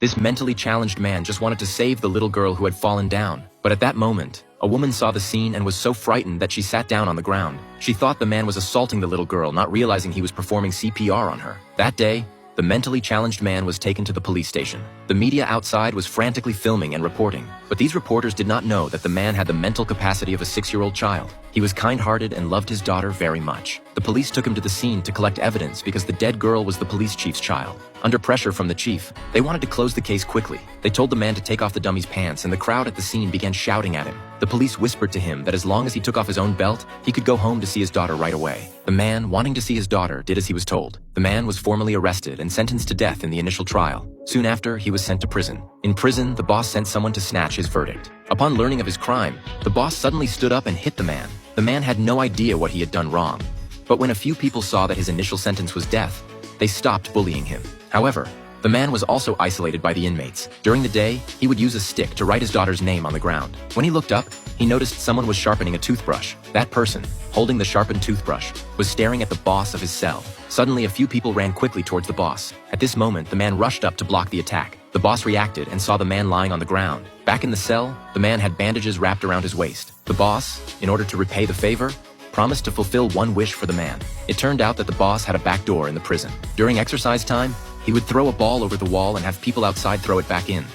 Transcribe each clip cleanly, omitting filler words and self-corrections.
This mentally challenged man just wanted to save the little girl who had fallen down. But at that moment, a woman saw the scene and was so frightened that she sat down on the ground. She thought the man was assaulting the little girl, not realizing he was performing CPR on her. That day, the mentally challenged man was taken to the police station. The media outside was frantically filming and reporting, but these reporters did not know that the man had the mental capacity of a 6-year-old child. He was kind-hearted and loved his daughter very much. The police took him to the scene to collect evidence because the dead girl was the police chief's child. Under pressure from the chief, they wanted to close the case quickly. They told the man to take off the dummy's pants, and the crowd at the scene began shouting at him. The police whispered to him that as long as he took off his own belt, he could go home to see his daughter right away. The man, wanting to see his daughter, did as he was told. The man was formally arrested and sentenced to death in the initial trial. Soon after, he was sent to prison. In prison, the boss sent someone to snatch his verdict. Upon learning of his crime, the boss suddenly stood up and hit the man. The man had no idea what he had done wrong. But when a few people saw that his initial sentence was death, they stopped bullying him. However, the man was also isolated by the inmates. During the day, he would use a stick to write his daughter's name on the ground. When he looked up, he noticed someone was sharpening a toothbrush. That person, holding the sharpened toothbrush, was staring at the boss of his cell. Suddenly, a few people ran quickly towards the boss. At this moment, the man rushed up to block the attack. The boss reacted and saw the man lying on the ground. Back in the cell, the man had bandages wrapped around his waist. The boss, in order to repay the favor, promised to fulfill one wish for the man. It turned out that the boss had a back door in the prison. During exercise time, he would throw a ball over the wall and have people outside throw it back in.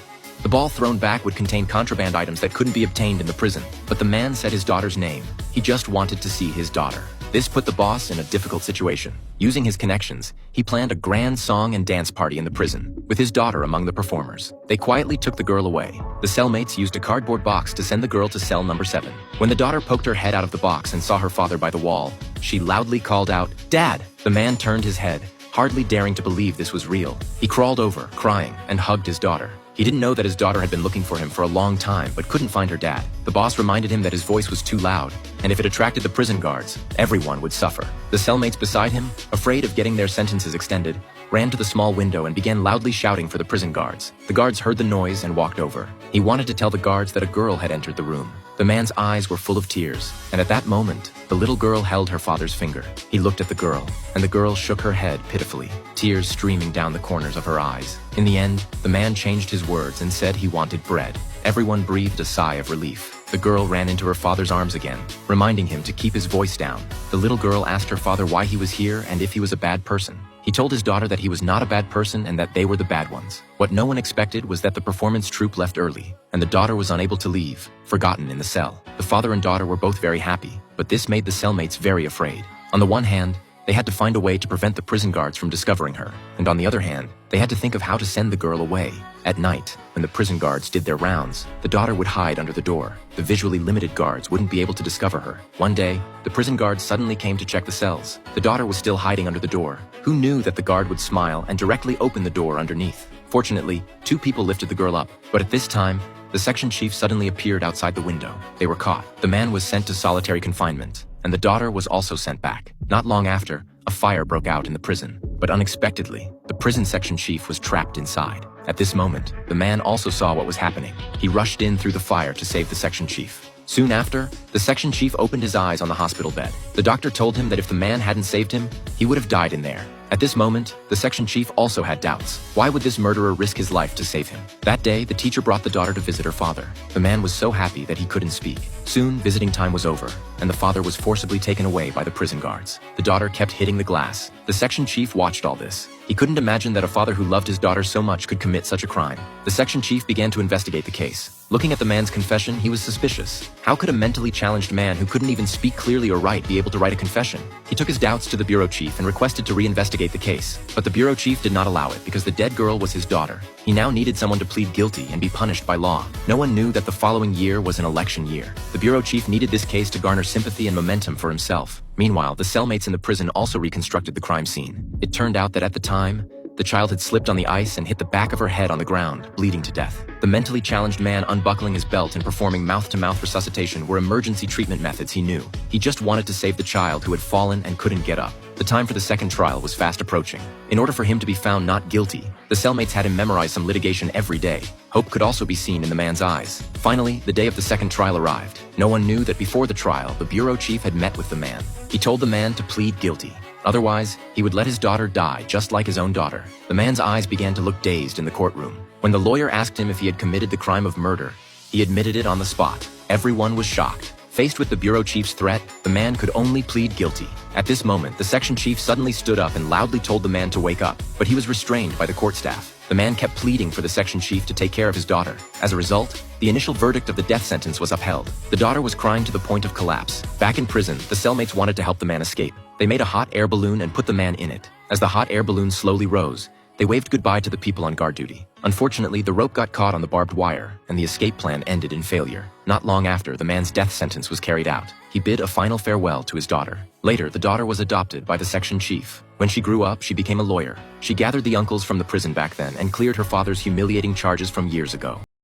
The ball thrown back would contain contraband items that couldn't be obtained in the prison. But the man said his daughter's name. He just wanted to see his daughter. This put the boss in a difficult situation. Using his connections, he planned a grand song and dance party in the prison, with his daughter among the performers. They quietly took the girl away. The cellmates used a cardboard box to send the girl to cell number 7. When the daughter poked her head out of the box and saw her father by the wall, she loudly called out, "Dad!" The man turned his head, hardly daring to believe this was real. He crawled over, crying, and hugged his daughter. He didn't know that his daughter had been looking for him for a long time, but couldn't find her dad. The boss reminded him that his voice was too loud, and if it attracted the prison guards, everyone would suffer. The cellmates beside him, afraid of getting their sentences extended, ran to the small window and began loudly shouting for the prison guards. The guards heard the noise and walked over. He wanted to tell the guards that a girl had entered the room. The man's eyes were full of tears, and at that moment, the little girl held her father's finger. He looked at the girl, and the girl shook her head pitifully, tears streaming down the corners of her eyes. In the end, the man changed his words and said he wanted bread. Everyone breathed a sigh of relief. The girl ran into her father's arms again, reminding him to keep his voice down. The little girl asked her father why he was here and if he was a bad person. He told his daughter that he was not a bad person and that they were the bad ones. What no one expected was that the performance troupe left early, and the daughter was unable to leave, forgotten in the cell. The father and daughter were both very happy, but this made the cellmates very afraid. On the one hand, they had to find a way to prevent the prison guards from discovering her, and on the other hand, they had to think of how to send the girl away. At night, when the prison guards did their rounds, the daughter would hide under the door. The visually limited guards wouldn't be able to discover her. One day, the prison guards suddenly came to check the cells. The daughter was still hiding under the door. Who knew that the guard would smile and directly open the door underneath? Fortunately, 2 people lifted the girl up, but at this time, the section chief suddenly appeared outside the window. They were caught. The man was sent to solitary confinement, and the daughter was also sent back. Not long after, a fire broke out in the prison, but unexpectedly, the prison section chief was trapped inside. At this moment, the man also saw what was happening. He rushed in through the fire to save the section chief. Soon after, the section chief opened his eyes on the hospital bed. The doctor told him that if the man hadn't saved him, he would have died in there. At this moment, the section chief also had doubts. Why would this murderer risk his life to save him? That day, the teacher brought the daughter to visit her father. The man was so happy that he couldn't speak. Soon, visiting time was over, and the father was forcibly taken away by the prison guards. The daughter kept hitting the glass. The section chief watched all this. He couldn't imagine that a father who loved his daughter so much could commit such a crime. The section chief began to investigate the case. Looking at the man's confession, he was suspicious. How could a mentally challenged man who couldn't even speak clearly or write be able to write a confession? He took his doubts to the bureau chief and requested to reinvestigate the case. But the bureau chief did not allow it because the dead girl was his daughter. He now needed someone to plead guilty and be punished by law. No one knew that the following year was an election year. The bureau chief needed this case to garner sympathy and momentum for himself. Meanwhile, the cellmates in the prison also reconstructed the crime scene. It turned out that at the time, the child had slipped on the ice and hit the back of her head on the ground, bleeding to death. The mentally challenged man unbuckling his belt and performing mouth-to-mouth resuscitation were emergency treatment methods he knew. He just wanted to save the child who had fallen and couldn't get up. The time for the second trial was fast approaching. In order for him to be found not guilty, the cellmates had him memorize some litigation every day. Hope could also be seen in the man's eyes. Finally, the day of the second trial arrived. No one knew that before the trial, the bureau chief had met with the man. He told the man to plead guilty. Otherwise, he would let his daughter die just like his own daughter. The man's eyes began to look dazed in the courtroom. When the lawyer asked him if he had committed the crime of murder, he admitted it on the spot. Everyone was shocked. Faced with the bureau chief's threat, the man could only plead guilty. At this moment, the section chief suddenly stood up and loudly told the man to wake up, but he was restrained by the court staff. The man kept pleading for the section chief to take care of his daughter. As a result, the initial verdict of the death sentence was upheld. The daughter was crying to the point of collapse. Back in prison, the cellmates wanted to help the man escape. They made a hot air balloon and put the man in it. As the hot air balloon slowly rose, they waved goodbye to the people on guard duty. Unfortunately, the rope got caught on the barbed wire, and the escape plan ended in failure. Not long after, the man's death sentence was carried out. He bid a final farewell to his daughter. Later, the daughter was adopted by the section chief. When she grew up, she became a lawyer. She gathered the uncles from the prison back then and cleared her father's humiliating charges from years ago.